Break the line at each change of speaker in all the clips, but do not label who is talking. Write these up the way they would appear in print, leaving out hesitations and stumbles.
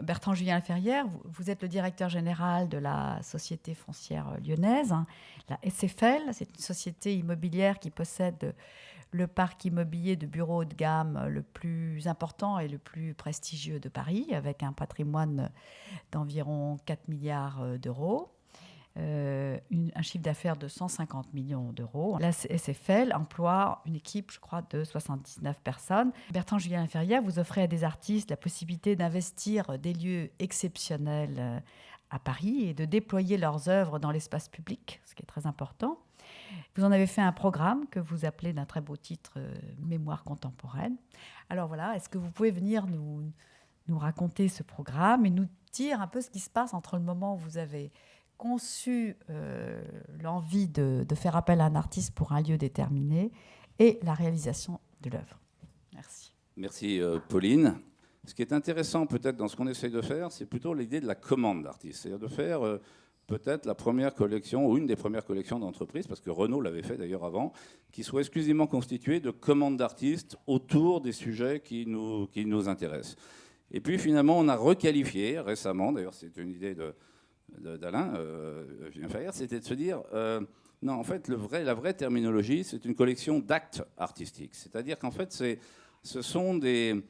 Bertrand-Julien Ferrière, vous êtes le directeur général de la Société foncière lyonnaise, hein, la SFL. C'est une société immobilière qui possède le parc immobilier de bureaux haut de gamme le plus important et le plus prestigieux de Paris, avec un patrimoine d'environ 4 milliards d'euros. Un chiffre d'affaires de 150 millions d'euros. La SFL emploie une équipe, je crois, de 79 personnes. Bertrand-Julien Ferrière, vous offrez à des artistes la possibilité d'investir des lieux exceptionnels à Paris et de déployer leurs œuvres dans l'espace public, ce qui est très important. Vous en avez fait un programme que vous appelez d'un très beau titre Mémoire contemporaine. Alors voilà, est-ce que vous pouvez venir nous raconter ce programme et nous dire un peu ce qui se passe entre le moment où vous avez conçu l'envie de faire appel à un artiste pour un lieu déterminé et la réalisation de l'œuvre. Merci.
Merci Pauline. Ce qui est intéressant peut-être dans ce qu'on essaye de faire, c'est plutôt l'idée de la commande d'artiste. C'est-à-dire de faire peut-être la première collection ou une des premières collections d'entreprises, parce que Renault l'avait fait d'ailleurs avant, qui soit exclusivement constituée de commandes d'artistes autour des sujets qui nous intéressent. Et puis finalement, on a requalifié récemment, d'ailleurs c'est une idée d'Alain Julien Ferrière, c'était de se dire non, en fait, la vraie terminologie, c'est une collection d'actes artistiques. C'est-à-dire qu'en fait, ce sont des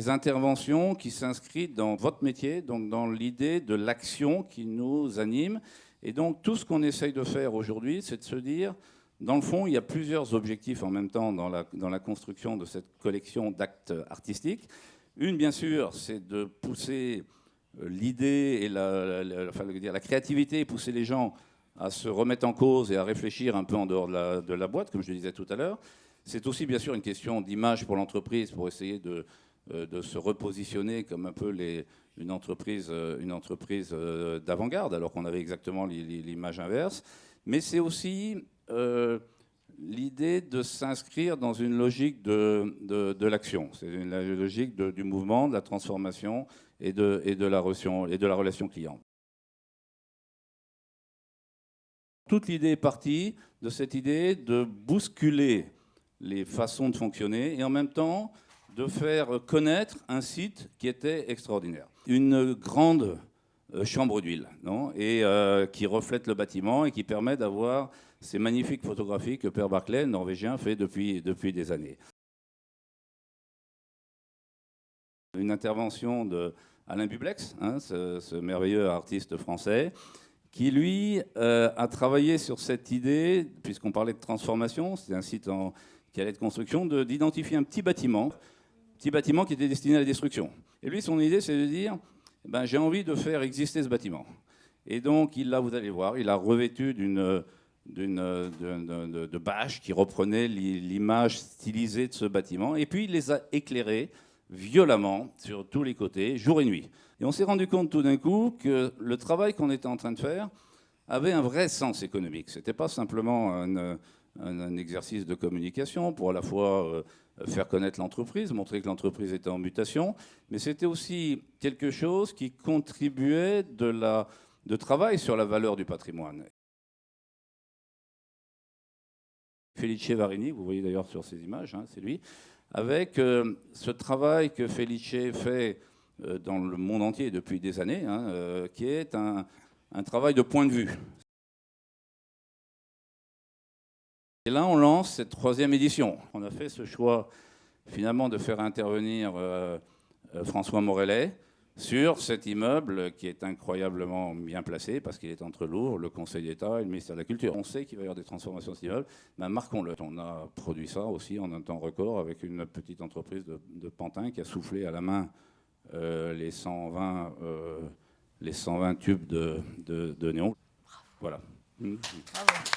interventions qui s'inscrivent dans votre métier, donc dans l'idée de l'action qui nous anime. Et donc, tout ce qu'on essaye de faire aujourd'hui, c'est de se dire, dans le fond, il y a plusieurs objectifs en même temps dans la construction de cette collection d'actes artistiques. Une, bien sûr, c'est de pousser l'idée et la créativité, pousser les gens à se remettre en cause et à réfléchir un peu en dehors de la boîte, comme je le disais tout à l'heure. C'est aussi, bien sûr, une question d'image pour l'entreprise, pour essayer de se repositionner comme un peu une entreprise d'avant-garde, alors qu'on avait exactement l'image inverse. Mais c'est aussi l'idée de s'inscrire dans une logique de l'action. C'est une logique du mouvement, de la transformation et de la relation client. Toute l'idée est partie de cette idée de bousculer les façons de fonctionner et en même temps de faire connaître un site qui était extraordinaire. Une grande chambre d'huile, et qui reflète le bâtiment et qui permet d'avoir ces magnifiques photographies que Per Barclay, norvégien, fait depuis des années. Une intervention d'Alain Bublex, ce merveilleux artiste français, qui lui a travaillé sur cette idée, puisqu'on parlait de transformation, c'était un site qui allait de construction, d'identifier un petit bâtiment qui était destiné à la destruction. Et lui, son idée, c'est de dire, j'ai envie de faire exister ce bâtiment. Et donc, vous allez voir, il a revêtu de bâches qui reprenaient l'image stylisée de ce bâtiment, et puis il les a éclairés violemment sur tous les côtés, jour et nuit. Et on s'est rendu compte tout d'un coup que le travail qu'on était en train de faire avait un vrai sens économique. Ce n'était pas simplement un exercice de communication pour à la fois faire connaître l'entreprise, montrer que l'entreprise était en mutation, mais c'était aussi quelque chose qui contribuait de travail sur la valeur du patrimoine. Felice Varini, vous voyez d'ailleurs sur ces images, c'est lui, avec ce travail que Felice fait dans le monde entier depuis des années, qui est un travail de point de vue. Et là, on lance cette 3e édition. On a fait ce choix, finalement, de faire intervenir François Morellet sur cet immeuble qui est incroyablement bien placé parce qu'il est entre Louvre, le Conseil d'État et le ministère de la Culture. On sait qu'il va y avoir des transformations de cet immeuble, marquons-le. On a produit ça aussi en un temps record avec une petite entreprise de Pantin qui a soufflé à la main les 120 tubes de néon. Voilà.
Bravo.